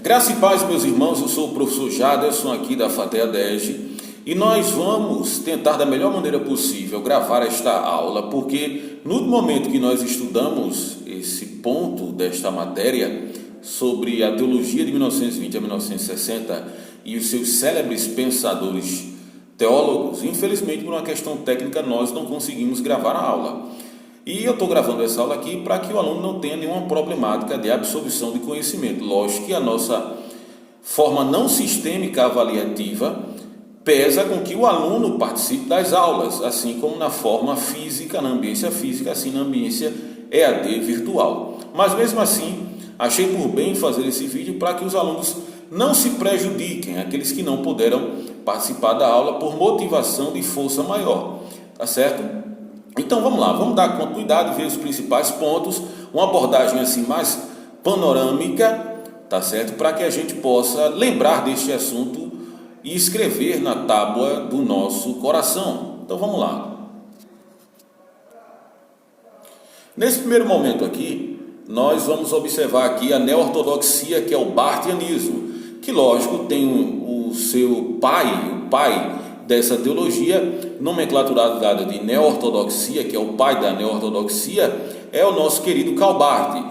Graça e paz, meus irmãos, eu sou o professor Jaderson aqui da FATEADEG e nós vamos tentar da melhor maneira possível gravar esta aula, porque no momento que nós estudamos esse ponto desta matéria sobre a teologia de 1920 a 1960 e os seus célebres pensadores teólogos, infelizmente por uma questão técnica nós não conseguimos gravar a aula. E eu estou gravando essa aula aqui para que o aluno não tenha nenhuma problemática de absorção de conhecimento. Lógico que a nossa forma não sistêmica avaliativa pesa com que o aluno participe das aulas, assim como na forma física, na ambiência física, assim na ambiência EAD virtual. Mas mesmo assim, achei por bem fazer esse vídeo para que os alunos não se prejudiquem, aqueles que não puderam participar da aula por motivação de força maior, tá certo? Então vamos lá, vamos dar continuidade, ver os principais pontos, uma abordagem assim mais panorâmica, tá certo? Para que a gente possa lembrar deste assunto e escrever na tábua do nosso coração. Então vamos lá. Nesse primeiro momento aqui, nós vamos observar aqui a neo-ortodoxia, que é o barthianismo, que lógico tem o seu pai, o pai dessa teologia, nomenclaturada de neo-ortodoxia, que é o pai da neo-ortodoxia, é o nosso querido Karl Barth.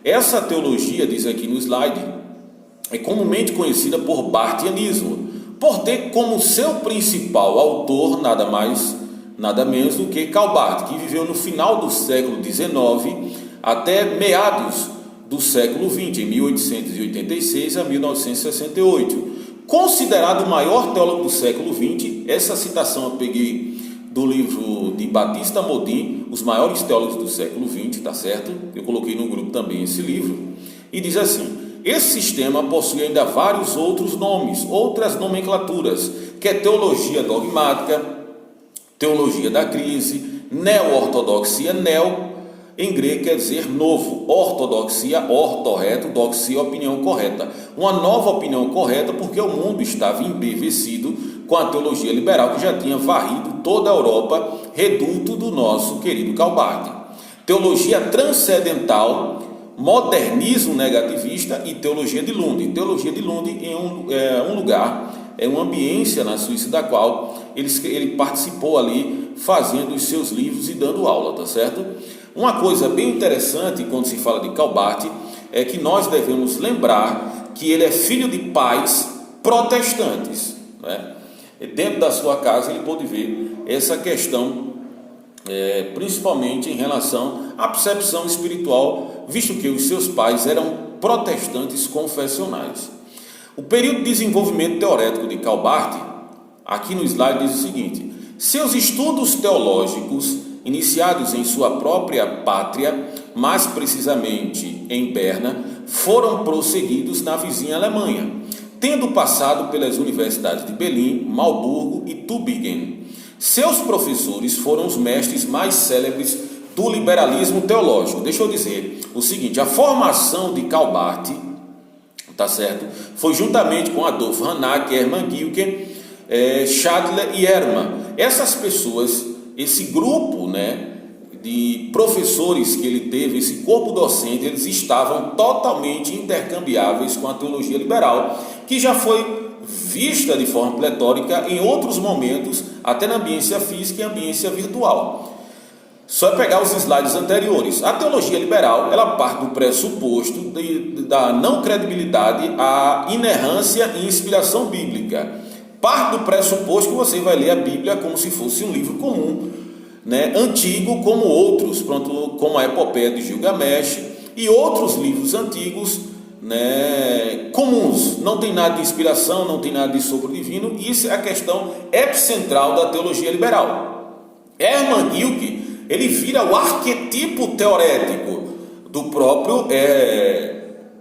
Essa teologia, diz aqui no slide, é comumente conhecida por barthianismo, por ter como seu principal autor nada mais, nada menos do que Karl Barth, que viveu no final do século XIX até meados do século XX, em 1886 a 1968. Considerado o maior teólogo do século XX, essa citação eu peguei do livro de Batista Modin, Os Maiores Teólogos do Século XX, tá certo? Eu coloquei no grupo também esse livro, e diz assim: esse sistema possui ainda vários outros nomes, outras nomenclaturas, que é teologia dogmática, teologia da crise, neo-ortodoxia, neo, em grego quer dizer novo, ortodoxia, ortorreto, doxia, opinião correta. Uma nova opinião correta porque o mundo estava embevecido com a teologia liberal que já tinha varrido toda a Europa, reduto do nosso querido Karl Barth. Teologia transcendental, modernismo negativista e teologia de Lund. Teologia de Lund é um lugar, é uma ambiência na Suíça da qual ele participou ali fazendo os seus livros e dando aula, tá certo? Uma coisa bem interessante quando se fala de Karl Barth é que nós devemos lembrar que ele é filho de pais protestantes, né? Dentro da sua casa ele pôde ver essa questão, principalmente em relação à percepção espiritual, visto que os seus pais eram protestantes confessionais. O período de desenvolvimento teorético de Karl Barth, aqui no slide diz o seguinte: seus estudos teológicos iniciados em sua própria pátria, mais precisamente em Berna, foram prosseguidos na vizinha Alemanha, tendo passado pelas universidades de Berlim, Marburgo e Tübingen. Seus professores foram os mestres mais célebres do liberalismo teológico. Deixa eu dizer o seguinte: a formação de Karl Barth, tá certo, foi juntamente com Adolf Hannach, Hermann Gilken, Schadler e Hermann. Essas pessoas, esse grupo, de professores que ele teve, esse corpo docente, eles estavam totalmente intercambiáveis com a teologia liberal, que já foi vista de forma pletórica em outros momentos, até na ambiência física e ambiência virtual. Só é pegar os slides anteriores. A teologia liberal, ela parte do pressuposto da não credibilidade à inerrância e inspiração bíblica. Parte do pressuposto que você vai ler a Bíblia como se fosse um livro comum, antigo como outros, como a Epopeia de Gilgamesh e outros livros antigos, comuns. Não tem nada de inspiração, não tem nada de sopro divino. Isso é a questão epicentral da teologia liberal. Hermann Gilken, ele vira o arquetipo teorético do próprio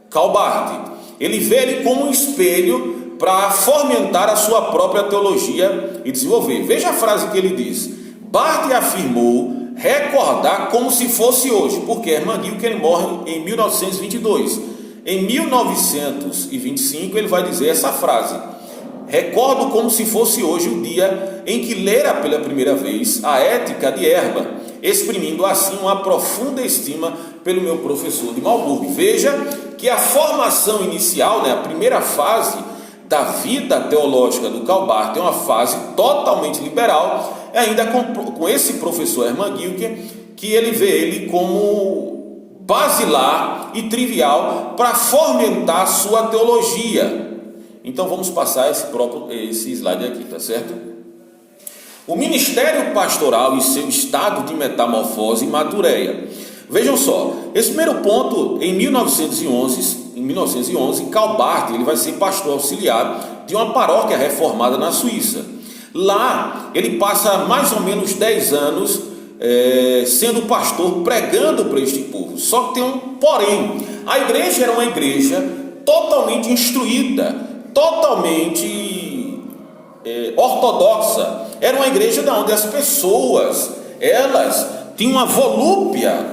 Karl Barth. Ele vê ele como um espelho para fomentar a sua própria teologia e desenvolver. Veja a frase que ele diz: Barth afirmou recordar como se fosse hoje, porque Hermann Gilken ele morre em 1922. Em 1925 ele vai dizer essa frase: recordo como se fosse hoje o dia em que lera pela primeira vez a Ética de Hermann, exprimindo assim uma profunda estima pelo meu professor de Marburg. Veja que a formação inicial, a primeira fase da vida teológica do Karl Barth é uma fase totalmente liberal, ainda com esse professor Hermann Gilker, que ele vê ele como basilar e trivial para fomentar sua teologia. Então vamos passar esse slide aqui, tá certo? O ministério pastoral e seu estado de metamorfose e matureia. Vejam só, esse primeiro ponto, em 1911, Karl Barth ele vai ser pastor auxiliar de uma paróquia reformada na Suíça. Lá, ele passa mais ou menos 10 anos sendo pastor, pregando para este povo. Só que tem um porém. A igreja era uma igreja totalmente instruída, totalmente ortodoxa. Era uma igreja onde as pessoas, elas tinham uma volúpia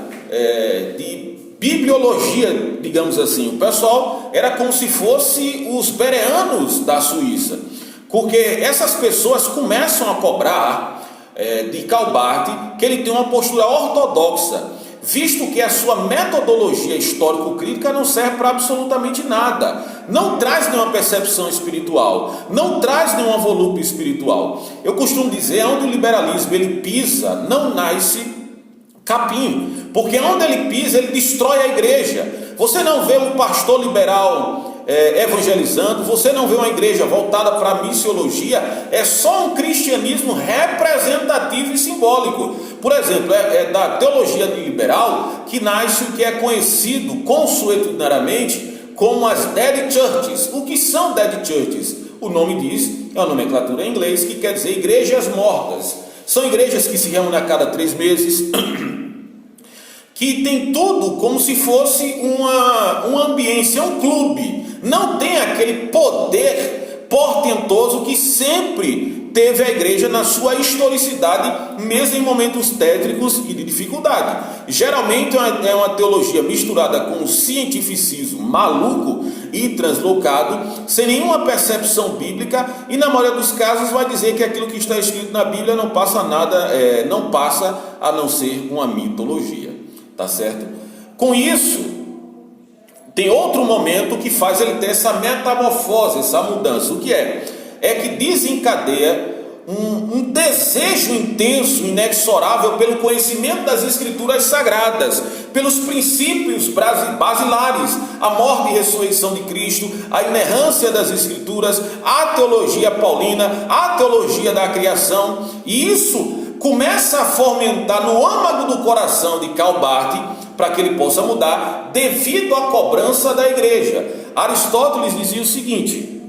de bibliologia, digamos assim. O pessoal era como se fosse os bereanos da Suíça, porque essas pessoas começam a cobrar de Karl Barth que ele tem uma postura ortodoxa, visto que a sua metodologia histórico-crítica não serve para absolutamente nada, não traz nenhuma percepção espiritual, não traz nenhuma volúpia espiritual. Eu costumo dizer, onde o liberalismo ele pisa, não nasce capim, porque onde ele pisa, ele destrói a igreja. Você não vê um pastor liberal evangelizando, você não vê uma igreja voltada para a missiologia, é só um cristianismo representativo e simbólico. Por exemplo, é da teologia liberal que nasce o que é conhecido consuetudinariamente como as dead churches. O que são dead churches? O nome diz, é uma nomenclatura em inglês, que quer dizer igrejas mortas. São igrejas que se reúnem a cada 3 meses, que tem tudo como se fosse uma ambiência, um clube. Não tem aquele poder portentoso que sempre teve a igreja na sua historicidade, mesmo em momentos tétricos e de dificuldade. Geralmente é uma teologia misturada com um cientificismo maluco e translocado, sem nenhuma percepção bíblica, e na maioria dos casos vai dizer que aquilo que está escrito na Bíblia não passa nada, não passa a não ser uma mitologia, tá certo? Com isso, tem outro momento que faz ele ter essa metamorfose, essa mudança. O que é? É que desencadeia um desejo intenso, inexorável pelo conhecimento das Escrituras Sagradas, pelos princípios basilares, a morte e ressurreição de Cristo, a inerrância das Escrituras, a teologia paulina, a teologia da criação. E isso começa a fomentar no âmago do coração de Karl Barth, para que ele possa mudar, devido à cobrança da igreja. Aristóteles dizia o seguinte: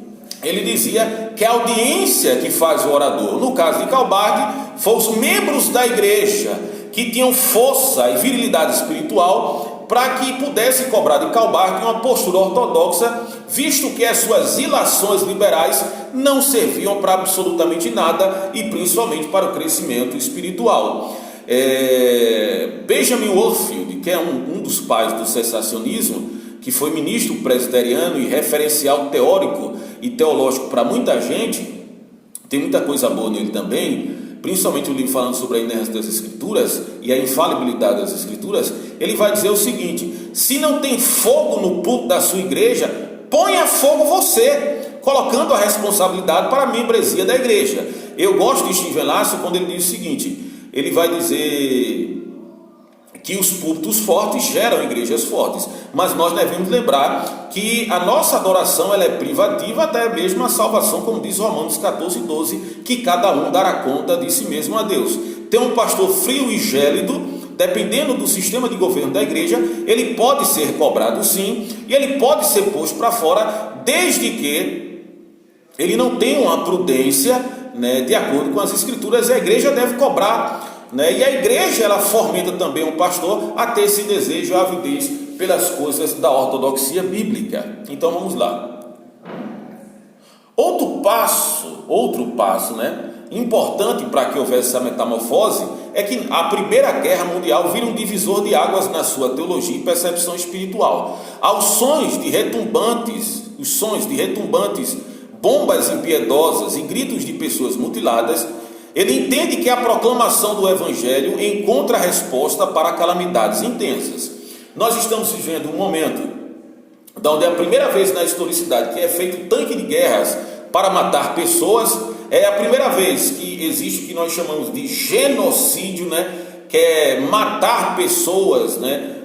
ele dizia que a audiência que faz o orador, no caso de Karl Barth, foram os membros da igreja que tinham força e virilidade espiritual para que pudesse cobrar de Karl Barth uma postura ortodoxa, visto que as suas ilações liberais não serviam para absolutamente nada e principalmente para o crescimento espiritual. Benjamin Warfield, que é um dos pais do cessacionismo, que foi ministro presbiteriano e referencial teórico e teológico para muita gente, tem muita coisa boa nele também, principalmente o livro falando sobre a inerrância das Escrituras e a infalibilidade das Escrituras. Ele vai dizer o seguinte: se não tem fogo no púlpito da sua igreja, ponha fogo você, colocando a responsabilidade para a membresia da igreja. Eu gosto de Steven Lasser quando ele diz o seguinte: ele vai dizer que os púlpitos fortes geram igrejas fortes, mas nós devemos lembrar que a nossa adoração ela é privativa, até mesmo a salvação, como diz Romanos 14:12, que cada um dará conta de si mesmo a Deus. Ter um pastor frio e gélido, dependendo do sistema de governo da igreja, ele pode ser cobrado sim, e ele pode ser posto para fora, desde que ele não tenha uma prudência, de acordo com as Escrituras. A igreja deve cobrar, e a igreja ela fomenta também um pastor a ter esse desejo, a avidez pelas coisas da ortodoxia bíblica. Então vamos lá. Outro passo, importante para que houvesse essa metamorfose é que a Primeira Guerra Mundial vira um divisor de águas na sua teologia e percepção espiritual. Os sons de retumbantes, bombas impiedosas e gritos de pessoas mutiladas, ele entende que a proclamação do Evangelho encontra resposta para calamidades intensas. Nós estamos vivendo um momento onde é a primeira vez na historicidade que é feito tanque de guerras para matar pessoas, é a primeira vez que existe o que nós chamamos de genocídio, né? Que é matar pessoas, né?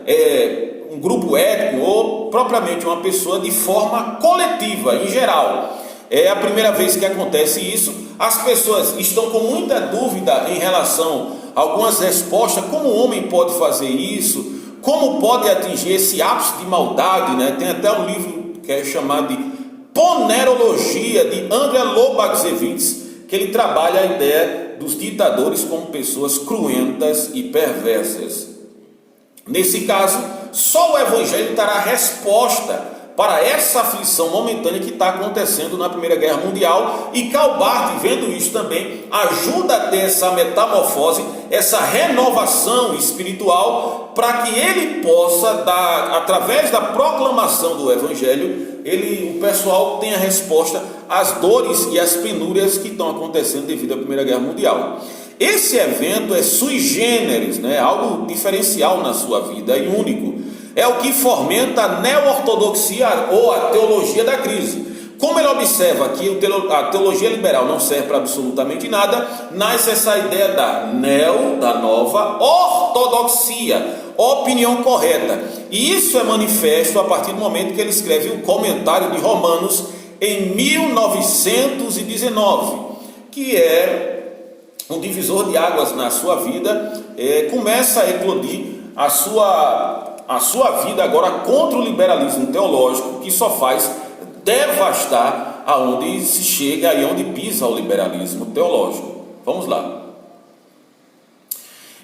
Um grupo étnico ou propriamente uma pessoa de forma coletiva, em geral. É a primeira vez que acontece isso. As pessoas estão com muita dúvida em relação a algumas respostas, como o homem pode fazer isso, como pode atingir esse ápice de maldade, né? Tem até um livro que é chamado de Ponerologia, de André Lobaczewicz, que ele trabalha a ideia dos ditadores como pessoas cruentas e perversas. Nesse caso, só o Evangelho dará resposta para essa aflição momentânea que está acontecendo na Primeira Guerra Mundial, e Karl Barth, vendo isso também, ajuda a ter essa metamorfose, essa renovação espiritual, para que ele possa dar, através da proclamação do Evangelho, o pessoal tenha resposta às dores e às penúrias que estão acontecendo devido à Primeira Guerra Mundial. Esse evento é sui generis, né? Algo diferencial na sua vida e único. É o que fomenta a neo-ortodoxia ou a teologia da crise. Como ele observa que a teologia liberal não serve para absolutamente nada, nasce essa ideia da nova ortodoxia, opinião correta. E isso é manifesto a partir do momento que ele escreve o comentário de Romanos em 1919, que é um divisor de águas na sua vida. Começa a eclodir a sua vida agora contra o liberalismo teológico, que só faz devastar aonde se chega e onde pisa o liberalismo teológico. Vamos lá.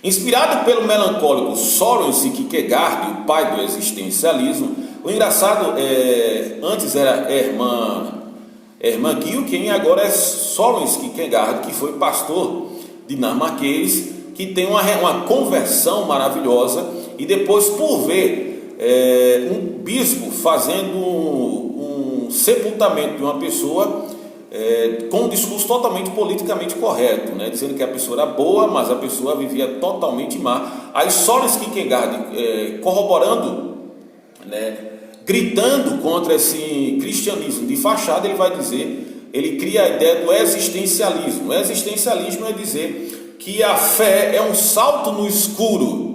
Inspirado pelo melancólico Søren Kierkegaard, o pai do existencialismo, o engraçado antes era Hermann Gilken, agora é Søren Kierkegaard, que foi pastor dinamarquês, que tem uma conversão maravilhosa, e depois, por ver um bispo fazendo um sepultamento de uma pessoa com um discurso totalmente politicamente correto, né? Dizendo que a pessoa era boa, mas a pessoa vivia totalmente má. Aí Søren Kierkegaard, corroborando, né, gritando contra esse cristianismo de fachada, ele vai dizer, ele cria a ideia do existencialismo. O existencialismo é dizer que a fé é um salto no escuro.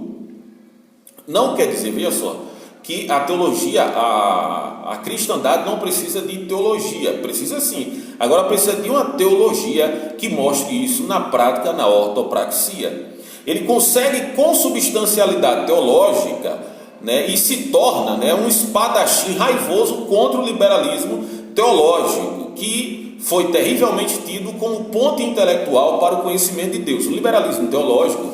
Não quer dizer, veja só, que a teologia, a cristandade não precisa de teologia, precisa sim. Agora precisa de uma teologia que mostre isso na prática, na ortopraxia. Ele consegue consubstancialidade teológica, né, e se torna, né, um espadachim raivoso contra o liberalismo teológico, que foi terrivelmente tido como ponto intelectual para o conhecimento de Deus. O liberalismo teológico,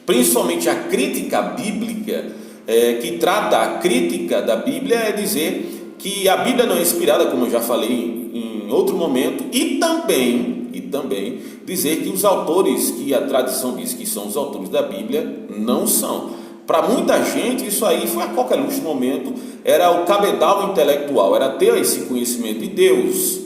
principalmente a crítica bíblica, que trata a crítica da Bíblia, é dizer que a Bíblia não é inspirada, como eu já falei em outro momento, e também dizer que os autores que a tradição diz que são os autores da Bíblia não são. Para muita gente isso aí foi a qualquer momento, era o cabedal intelectual, era ter esse conhecimento de Deus.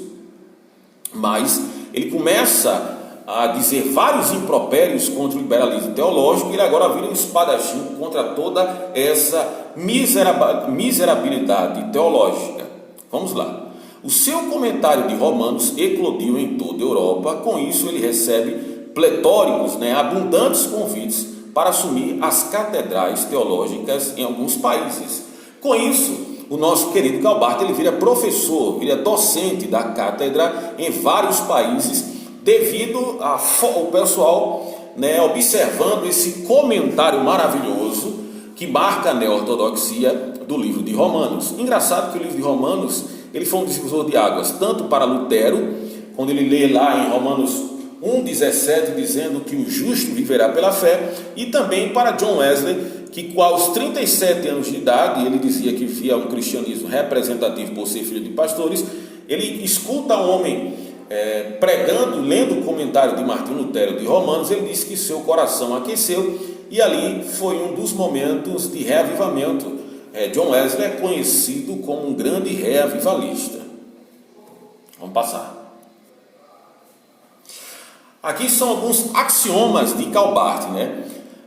Mas ele começa a dizer vários impropérios contra o liberalismo teológico, e ele agora vira um espadachim contra toda essa miserabilidade teológica. Vamos lá. O seu comentário de Romanos eclodiu em toda a Europa. Com isso ele recebe pletóricos, né, abundantes convites para assumir as catedrais teológicas em alguns países. Com isso, o nosso querido Karl Barth, ele vira professor, vira docente da cátedra em vários países, devido ao pessoal, né, observando esse comentário maravilhoso que marca a neo-ortodoxia do livro de Romanos. Engraçado que o livro de Romanos, ele foi um divisor de águas, tanto para Lutero, quando ele lê lá em Romanos 1,17, dizendo que o justo viverá pela fé, e também para John Wesley, que aos 37 anos de idade, ele dizia que via um cristianismo representativo por ser filho de pastores. Ele escuta um homem pregando, lendo o comentário de Martinho Lutero de Romanos. Ele disse que seu coração aqueceu, e ali foi um dos momentos de reavivamento. John Wesley é conhecido como um grande reavivalista. Vamos passar. Aqui são alguns axiomas de Karl Barth, né?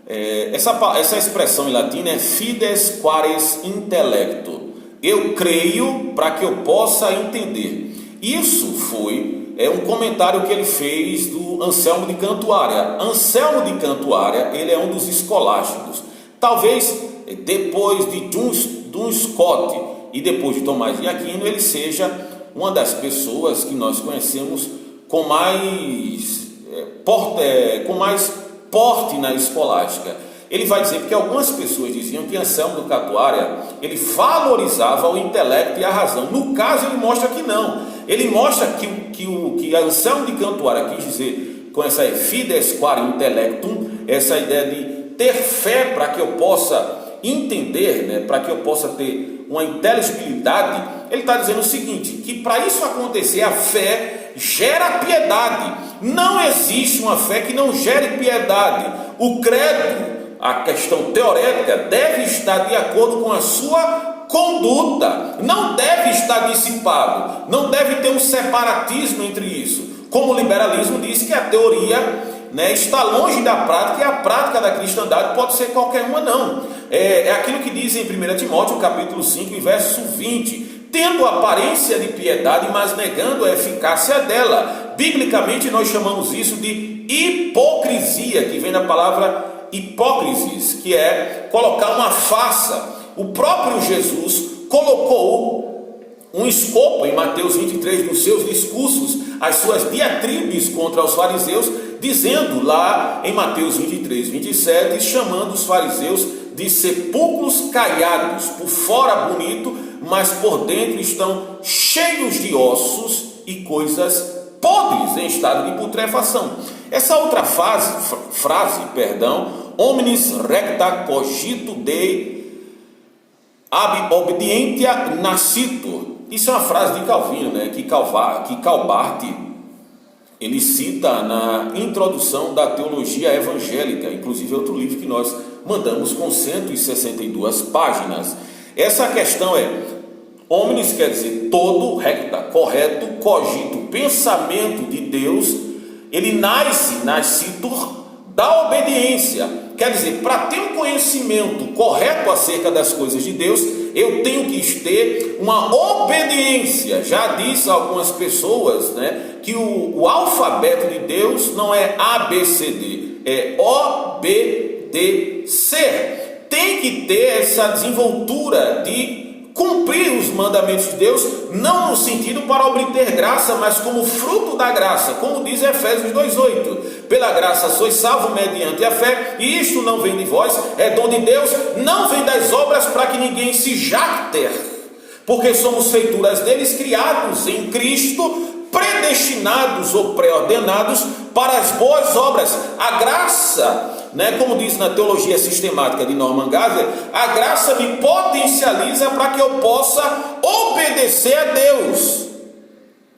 Essa expressão em latim é fides quaes intellecto. Eu creio para que eu possa entender. Isso foi um comentário que ele fez do Anselmo de Cantuária. Anselmo de Cantuária, ele é um dos escolásticos. Talvez depois de Duns Scott e depois de Tomás de Aquino, ele seja uma das pessoas que nós conhecemos com mais porte na escolástica. Ele vai dizer que algumas pessoas diziam que Anselmo de Cantuária, ele valorizava o intelecto e a razão. No caso, ele mostra que não. Ele mostra que Anselmo de Cantuária quis dizer com essa fides quae intellectum, essa ideia de ter fé para que eu possa entender, né, para que eu possa ter uma inteligibilidade. Ele está dizendo o seguinte, que para isso acontecer, a fé gera piedade. Não existe uma fé que não gere piedade. O credo, a questão teorética, deve estar de acordo com a sua conduta, não deve estar dissipado, não deve ter um separatismo entre isso. Como o liberalismo diz que a teoria, né, está longe da prática, e a prática da cristandade pode ser qualquer uma, não. É aquilo que diz em 1 Timóteo, capítulo 5, verso 20, tendo aparência de piedade, mas negando a eficácia dela. Biblicamente nós chamamos isso de hipocrisia, que vem da palavra hipócrisis, que é colocar uma farsa. O próprio Jesus colocou um escopo em Mateus 23 nos seus discursos, as suas diatribes contra os fariseus, dizendo lá em Mateus 23, 27, chamando os fariseus de sepulcros caiados, por fora bonito, mas por dentro estão cheios de ossos e coisas podres em estado de putrefação. Essa outra frase, omnis recta cogito de ab obedientia nascitur. Isso é uma frase de Calvino, né, que Calbart ele cita na introdução da teologia evangélica, inclusive outro livro que nós mandamos com 162 páginas. Essa questão omnis quer dizer todo, recta, correto, cogito, pensamento de Deus, ele nascitur da obediência. Quer dizer, para ter um conhecimento correto acerca das coisas de Deus, eu tenho que ter uma obediência. Já disse a algumas pessoas, né, que o alfabeto de Deus não é ABCD, é obedecer. Tem que ter essa desenvoltura de cumprir os mandamentos de Deus, não no sentido para obter graça, mas como fruto da graça, como diz Efésios 2,8. Pela graça sois salvos mediante a fé, e isto não vem de vós, é dom de Deus, não vem das obras para que ninguém se jacte, porque somos feituras deles, criados em Cristo, predestinados ou pré-ordenados para as boas obras. A graça, né, como diz na teologia sistemática de Norman Geisler, a graça me potencializa para que eu possa obedecer a Deus.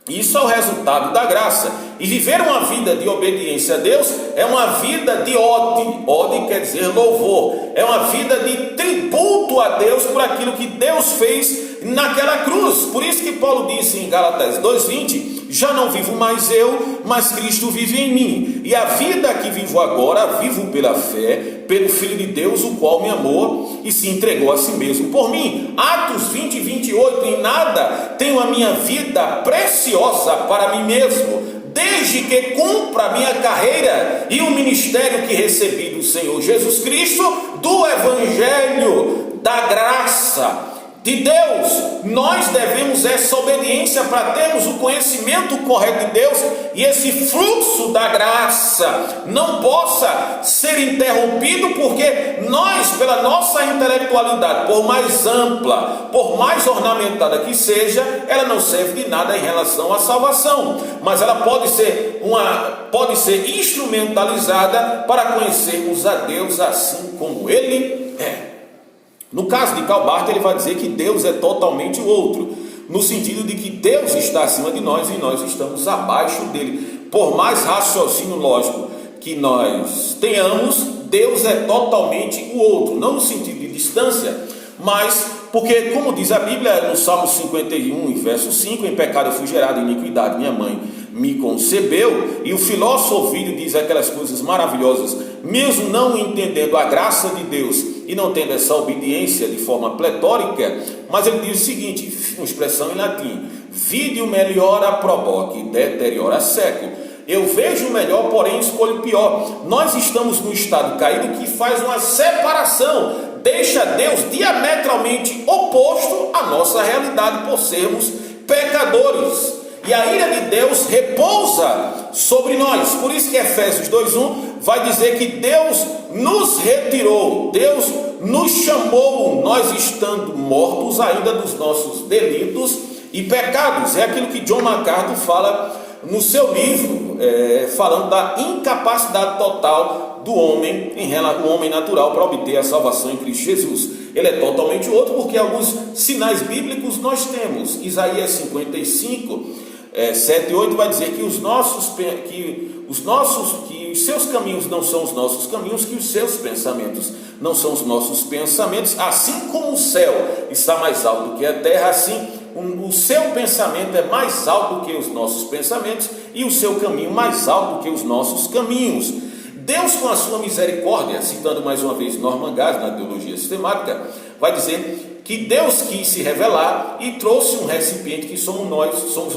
Isso é o resultado da graça. E viver uma vida de obediência a Deus é uma vida de ode. Ode quer dizer louvor. É uma vida de tributo a Deus por aquilo que Deus fez naquela cruz. Por isso que Paulo disse em Gálatas 2,20: já não vivo mais eu, mas Cristo vive em mim. E a vida que vivo agora, vivo pela fé, pelo Filho de Deus, o qual me amou e se entregou a si mesmo por mim. Atos 20, 28, em nada tenho a minha vida preciosa para mim mesmo, desde que cumpra a minha carreira e o ministério que recebi do Senhor Jesus Cristo, do Evangelho da graça de Deus. Nós devemos essa obediência para termos o conhecimento correto de Deus, e esse fluxo da graça não possa ser interrompido, porque nós, pela nossa intelectualidade, por mais ampla, por mais ornamentada que seja, ela não serve de nada em relação à salvação, mas ela pode ser instrumentalizada para conhecermos a Deus assim como Ele é. No caso de Calbart, ele vai dizer que Deus é totalmente o outro, no sentido de que Deus está acima de nós e nós estamos abaixo dele. Por mais raciocínio lógico que nós tenhamos, Deus é totalmente o outro, não no sentido de distância, mas porque, como diz a Bíblia no Salmo 51, verso 5, em pecado eu fui gerado, em iniquidade minha mãe me concebeu. E o filósofo Ovídio diz aquelas coisas maravilhosas, mesmo não entendendo a graça de Deus e não tendo essa obediência de forma pletórica, mas ele diz o seguinte, uma expressão em latim: vide o melhor a proboque, deteriora seco. Eu vejo o melhor, porém escolho o pior. Nós estamos num estado caído que faz uma separação, deixa Deus diametralmente oposto à nossa realidade por sermos pecadores. E a ira de Deus repousa sobre nós. Por isso que Efésios 2:1 vai dizer que Deus nos retirou, Deus nos chamou, nós estando mortos ainda dos nossos delitos e pecados. É aquilo que John MacArthur fala no seu livro, falando da incapacidade total do homem, o homem natural, para obter a salvação em Cristo Jesus. Ele é totalmente outro, porque alguns sinais bíblicos nós temos. Isaías 55, 7 e 8 vai dizer que os seus caminhos não são os nossos caminhos, que os seus pensamentos não são os nossos pensamentos. Assim como o céu está mais alto do que a terra, assim o seu pensamento é mais alto do que os nossos pensamentos e o seu caminho mais alto do que os nossos caminhos. Deus, com a sua misericórdia, citando mais uma vez Norman Geisler na teologia sistemática, vai dizer que Deus quis se revelar e trouxe um recipiente que somos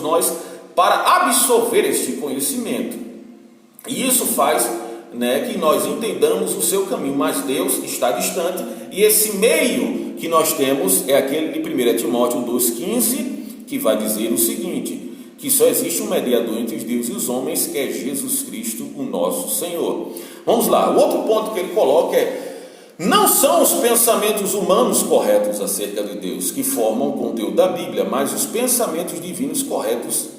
nós para absorver este conhecimento. E isso faz que nós entendamos o seu caminho, mas Deus está distante, e esse meio que nós temos é aquele de 1 Timóteo 2,15, que vai dizer o seguinte, que só existe um mediador entre Deus e os homens, que é Jesus Cristo, o nosso Senhor. Vamos lá, o outro ponto que ele coloca não são os pensamentos humanos corretos acerca de Deus que formam o conteúdo da Bíblia, mas os pensamentos divinos corretos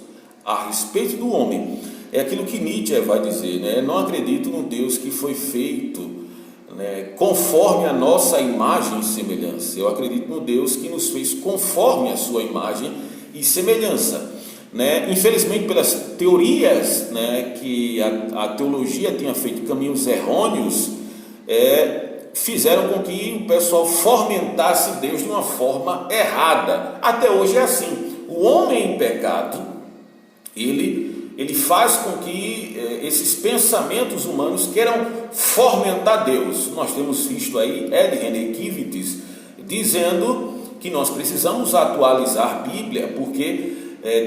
a respeito do homem. É aquilo que Nietzsche vai dizer, não acredito num Deus que foi feito conforme a nossa imagem e semelhança. Eu acredito no Deus que nos fez conforme a sua imagem e semelhança. Infelizmente, pelas teorias que a teologia tinha feito caminhos errôneos, fizeram com que o pessoal fomentasse Deus de uma forma errada. Até hoje é assim. O homem em pecado, ele faz com que esses pensamentos humanos queiram fomentar Deus. Nós temos visto aí Ed René-Kivitz dizendo que nós precisamos atualizar a Bíblia, porque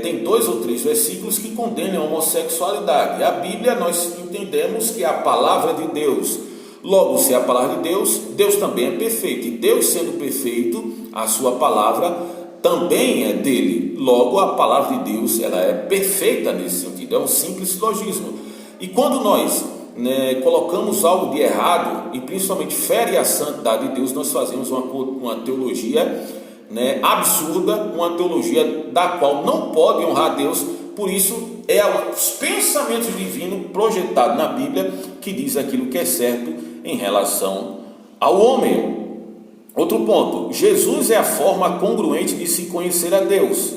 tem 2 ou 3 versículos que condenam a homossexualidade. A Bíblia nós entendemos que é a palavra de Deus. Logo, se é a palavra de Deus, Deus também é perfeito. E Deus sendo perfeito, a sua palavra também é dele. Logo, a palavra de Deus ela é perfeita nesse sentido. É um simples silogismo. E quando nós colocamos algo de errado, e principalmente fere a santidade de Deus, nós fazemos uma teologia absurda, uma teologia da qual não pode honrar Deus. Por isso é os pensamentos divinos projetados na Bíblia que diz aquilo que é certo em relação ao homem. Outro ponto, Jesus é a forma congruente de se conhecer a Deus.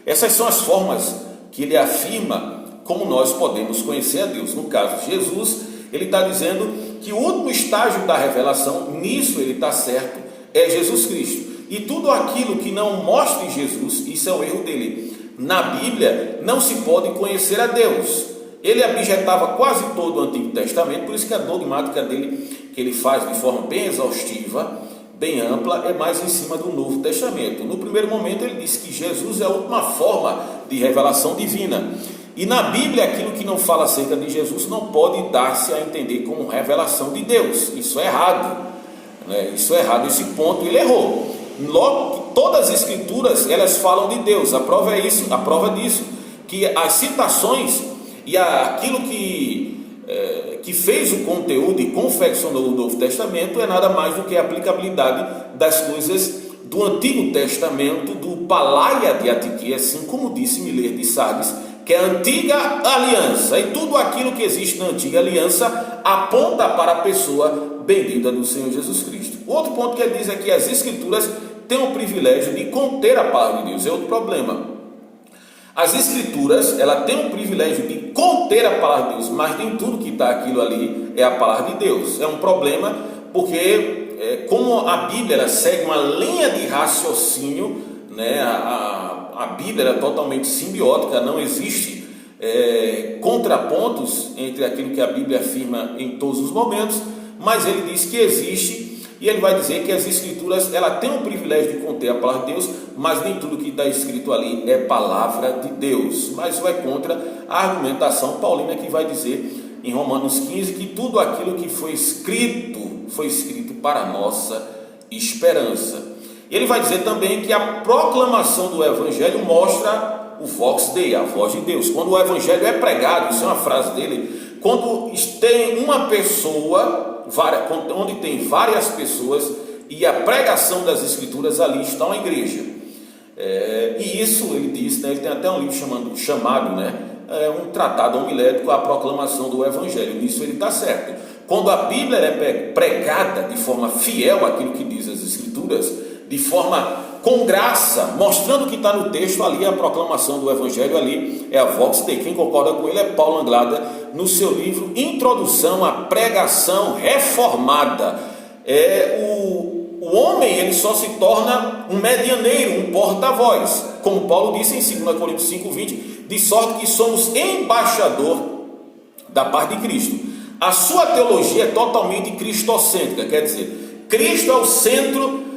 Essas são as formas que ele afirma como nós podemos conhecer a Deus. No caso de Jesus, ele está dizendo que o último estágio da revelação, nisso ele está certo, é Jesus Cristo. E tudo aquilo que não mostre Jesus, isso é o erro dele. Na Bíblia não se pode conhecer a Deus. Ele objetava quase todo o Antigo Testamento, por isso que a dogmática dele, que ele faz de forma bem exaustiva, bem ampla, é mais em cima do Novo Testamento. No primeiro momento ele disse que Jesus é a última forma de revelação divina. E na Bíblia aquilo que não fala acerca de Jesus não pode dar-se a entender como revelação de Deus. Isso é errado. Isso é errado, esse ponto ele errou. Logo, todas as escrituras elas falam de Deus. A prova é isso, a prova disso, que as citações e aquilo que fez o conteúdo e confeccionou o Novo Testamento é nada mais do que a aplicabilidade das coisas do Antigo Testamento, do Palaia de Atiquia, assim como disse Miller de Sardes, que é a antiga aliança, e tudo aquilo que existe na antiga aliança aponta para a pessoa bendita do Senhor Jesus Cristo. O outro ponto que ele diz é que as escrituras têm o privilégio de conter a palavra de Deus. É outro problema. As escrituras, ela tem o privilégio de conter a palavra de Deus, mas nem tudo que está aquilo ali é a palavra de Deus. É um problema porque como a Bíblia ela segue uma linha de raciocínio, a Bíblia é totalmente simbiótica, não existe contrapontos entre aquilo que a Bíblia afirma em todos os momentos, mas ele diz que existe, e ele vai dizer que as Escrituras, ela tem o privilégio de conter a palavra de Deus, mas nem tudo que está escrito ali é palavra de Deus. Mas vai contra a argumentação paulina, que vai dizer em Romanos 15 que tudo aquilo que foi escrito para a nossa esperança. E ele vai dizer também que a proclamação do Evangelho mostra o vox Dei, a voz de Deus. Quando o Evangelho é pregado, isso é uma frase dele, quando tem uma pessoa, onde tem várias pessoas, e a pregação das Escrituras, ali está uma igreja. E isso ele diz, né, ele tem até um livro chamado, um tratado homilético, a proclamação do Evangelho. Nisso ele está certo. Quando a Bíblia é pregada de forma fiel àquilo que diz as Escrituras, de forma com graça, mostrando o que está no texto, ali a proclamação do Evangelho, ali é a vox Dei. Quem concorda com ele é Paulo Anglada, no seu livro Introdução à Pregação Reformada. O homem, ele só se torna um medianeiro, um porta-voz, como Paulo disse em 2 Coríntios 5,20, de sorte que somos embaixador da parte de Cristo. A sua teologia é totalmente cristocêntrica, quer dizer, Cristo é o centro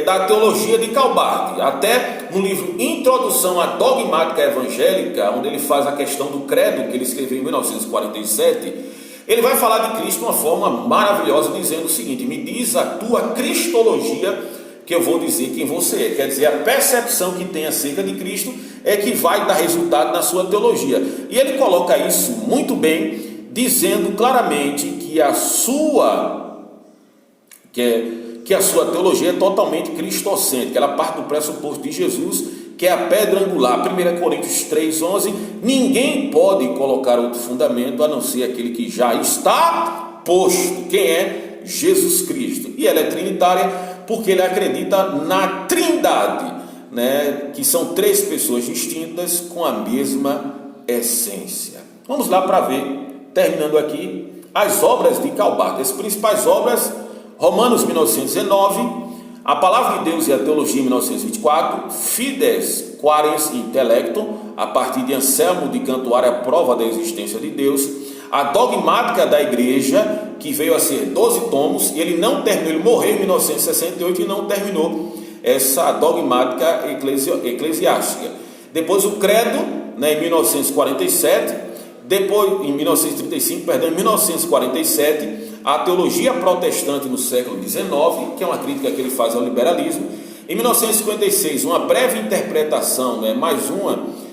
da teologia de Calbart. Até no livro Introdução à Dogmática Evangélica, onde ele faz a questão do credo, que ele escreveu em 1947, ele vai falar de Cristo de uma forma maravilhosa, dizendo o seguinte: me diz a tua cristologia, que eu vou dizer quem você é. Quer dizer, a percepção que tem acerca de Cristo é que vai dar resultado na sua teologia. E ele coloca isso muito bem, dizendo claramente que a sua teologia é totalmente cristocêntrica. Ela parte do pressuposto de Jesus, que é a pedra angular. 1 Coríntios 3,11, ninguém pode colocar outro fundamento a não ser aquele que já está posto. Quem é? Jesus Cristo. E ela é trinitária porque ele acredita na trindade, que são três pessoas distintas com a mesma essência. Vamos lá para ver, terminando aqui, as obras de Calbart. As principais obras: Romanos 1919, a Palavra de Deus e a Teologia 1924, Fides Quarens Intellectum, a partir de Anselmo de Cantuária, a prova da existência de Deus, a Dogmática da Igreja, que veio a ser 12 tomos, e ele não terminou, ele morreu em 1968 e não terminou essa dogmática eclesiástica. Depois o Credo, em 1947, depois em 1947, a teologia protestante no século XIX, que é uma crítica que ele faz ao liberalismo. Em 1956, uma breve interpretação,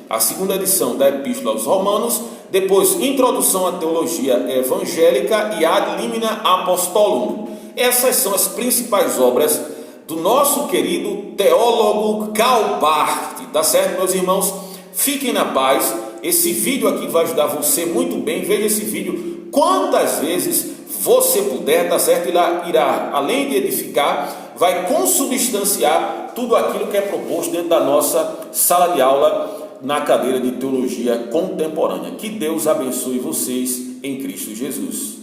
a segunda edição da Epístola aos Romanos. Depois, Introdução à Teologia Evangélica e Ad Limina Apostolum. Essas são as principais obras do nosso querido teólogo Calbart. Tá certo, meus irmãos? Fiquem na paz. Esse vídeo aqui vai ajudar você muito bem. Veja esse vídeo quantas vezes você puder, tá certo? Irá, além de edificar, vai consubstanciar tudo aquilo que é proposto dentro da nossa sala de aula na cadeira de Teologia Contemporânea. Que Deus abençoe vocês em Cristo Jesus.